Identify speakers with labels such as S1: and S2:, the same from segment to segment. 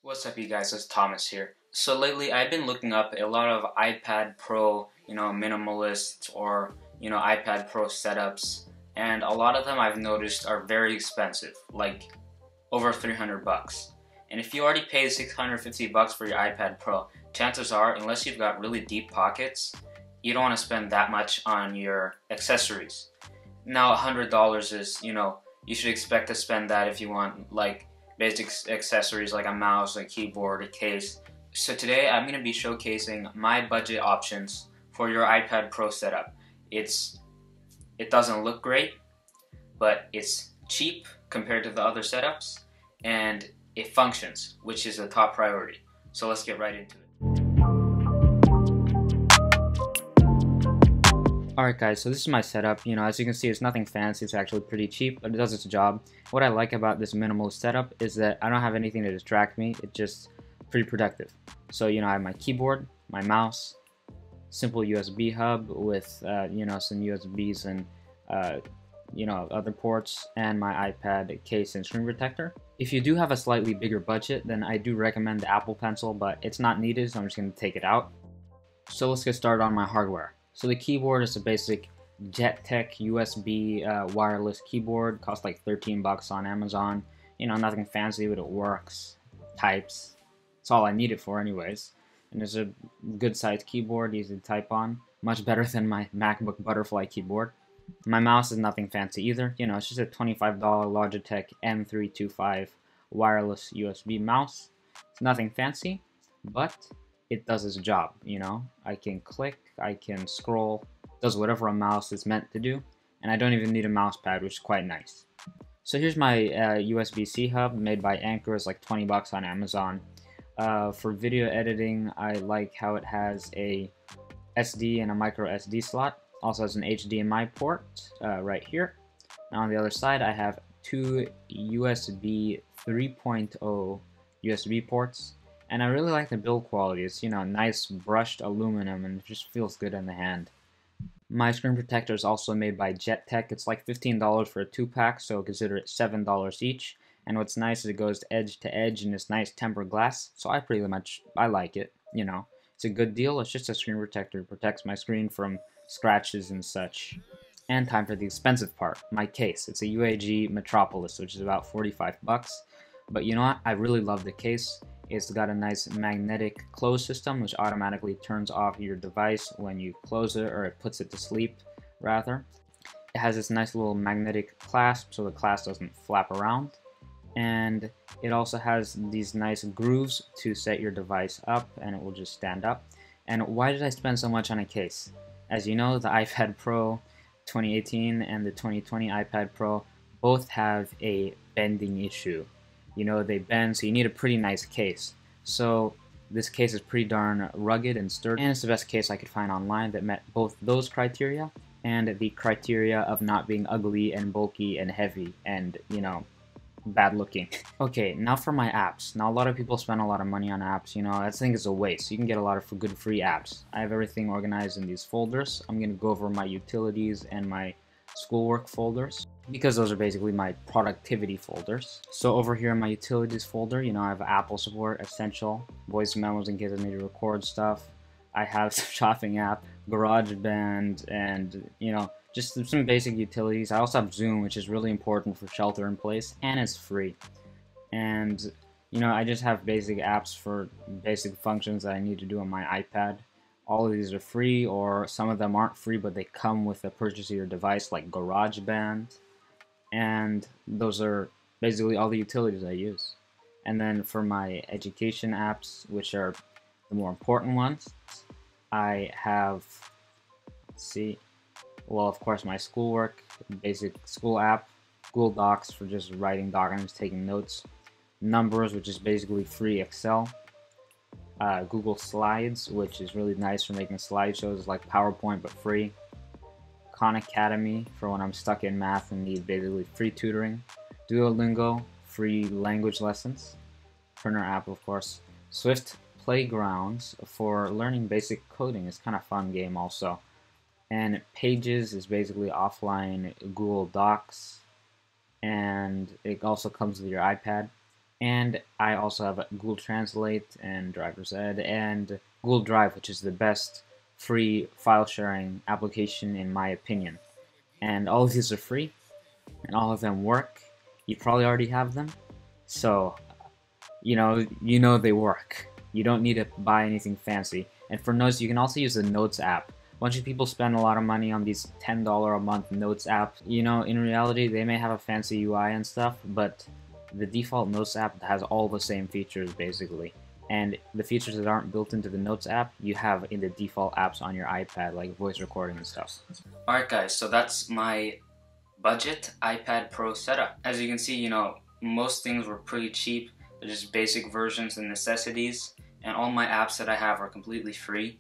S1: What's up, you guys? It's Thomas here. So lately, I've been looking up a lot of iPad Pro, minimalist or iPad Pro setups, and a lot of them I've noticed are very expensive, like over 300 bucks. And if you already paid 650 bucks for your iPad Pro, chances are, unless you've got really deep pockets, you don't want to spend that much on your accessories. Now, $100 is, you should expect to spend that if you want like basic accessories like a mouse, a keyboard, a case. So today I'm going to be showcasing my budget options for your iPad Pro setup. It doesn't look great, but it's cheap compared to the other setups, and it functions, which is the top priority. So let's get right into it. Alright guys, so this is my setup. As you can see, it's nothing fancy, it's actually pretty cheap, but it does its job. What I like about this minimalist setup is that I don't have anything to distract me, it's just pretty productive. So, I have my keyboard, my mouse, simple USB hub with, some USBs and, other ports, and my iPad case and screen protector. If you do have a slightly bigger budget, then I do recommend the Apple Pencil, but it's not needed, so I'm just going to take it out. So let's get started on my hardware. So the keyboard is a basic JetTech USB wireless keyboard. Costs like 13 bucks on Amazon. Nothing fancy, but it works. Types. That's all I need it for anyways. And it's a good sized keyboard, easy to type on. Much better than my MacBook Butterfly keyboard. My mouse is nothing fancy either. It's just a $25 Logitech M325 wireless USB mouse. It's nothing fancy, but it does its job. I can click, I can scroll, does whatever a mouse is meant to do, and I don't even need a mouse pad, which is quite nice. So here's my USB-C hub made by Anchor. It's like 20 bucks on Amazon. For video editing, I like how it has a SD and a micro SD slot. Also has an HDMI port right here. Now on the other side, I have two USB 3.0 USB ports. And I really like the build quality. It's, nice brushed aluminum and it just feels good in the hand. My screen protector is also made by JetTech. It's like $15 for a 2-pack, so consider it $7 each. And what's nice is it goes edge to edge and it's nice tempered glass, so I like it, It's a good deal. It's just a screen protector. It protects my screen from scratches and such. And time for the expensive part, my case. It's a UAG Metropolis, which is about 45 bucks. But you know what? I really love the case. It's got a nice magnetic close system, which automatically turns off your device when you close it, or it puts it to sleep, rather. It has this nice little magnetic clasp, so the clasp doesn't flap around. And it also has these nice grooves to set your device up, and it will just stand up. And why did I spend so much on a case? As you know, the iPad Pro 2018 and the 2020 iPad Pro both have a bending issue. They bend, so you need a pretty nice case. So this case is pretty darn rugged and sturdy, and it's the best case I could find online that met both those criteria and the criteria of not being ugly and bulky and heavy and, bad looking. Okay, now for my apps. Now a lot of people spend a lot of money on apps, I think it's a waste. You can get a lot of good free apps. I have everything organized in these folders. I'm going to go over my utilities and my schoolwork folders, because those are basically my productivity folders. So over here in my utilities folder, I have Apple support, essential, voice memos in case I need to record stuff. I have some shopping app, GarageBand, and just some basic utilities. I also have Zoom, which is really important for shelter in place, and it's free. And I just have basic apps for basic functions that I need to do on my iPad. All of these are free, or some of them aren't free, but they come with the purchase of your device, like GarageBand. And those are basically all the utilities I use. And then for my education apps, which are the more important ones, I have, of course, my schoolwork, basic school app, Google Docs for just writing documents, taking notes, Numbers, which is basically free Excel, Google Slides, which is really nice for making slideshows like PowerPoint but free. Khan Academy for when I'm stuck in math and need basically free tutoring. Duolingo, free language lessons. Printer app, of course. Swift Playgrounds for learning basic coding. It's kind of fun game also. And Pages is basically offline Google Docs, and it also comes with your iPad. And I also have Google Translate and Driver's Ed and Google Drive, which is the best free file sharing application in my opinion. And all of these are free, and all of them work. You probably already have them, so you know they work. You don't need to buy anything fancy. And for notes, you can also use the Notes app. A bunch of people spend a lot of money on these $10 a month Notes apps. You know, in reality, they may have a fancy UI and stuff, but the default Notes app has all the same features basically. And the features that aren't built into the Notes app, you have in the default apps on your iPad, like voice recording and stuff. Alright guys, so that's my budget iPad Pro setup. As you can see, most things were pretty cheap. They're just basic versions and necessities, and all my apps that I have are completely free,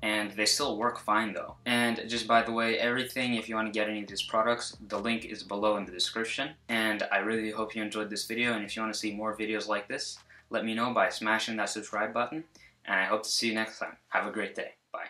S1: and they still work fine though. And just by the way, everything, if you want to get any of these products, the link is below in the description. And I really hope you enjoyed this video, and if you want to see more videos like this, let me know by smashing that subscribe button, and I hope to see you next time. Have a great day. Bye.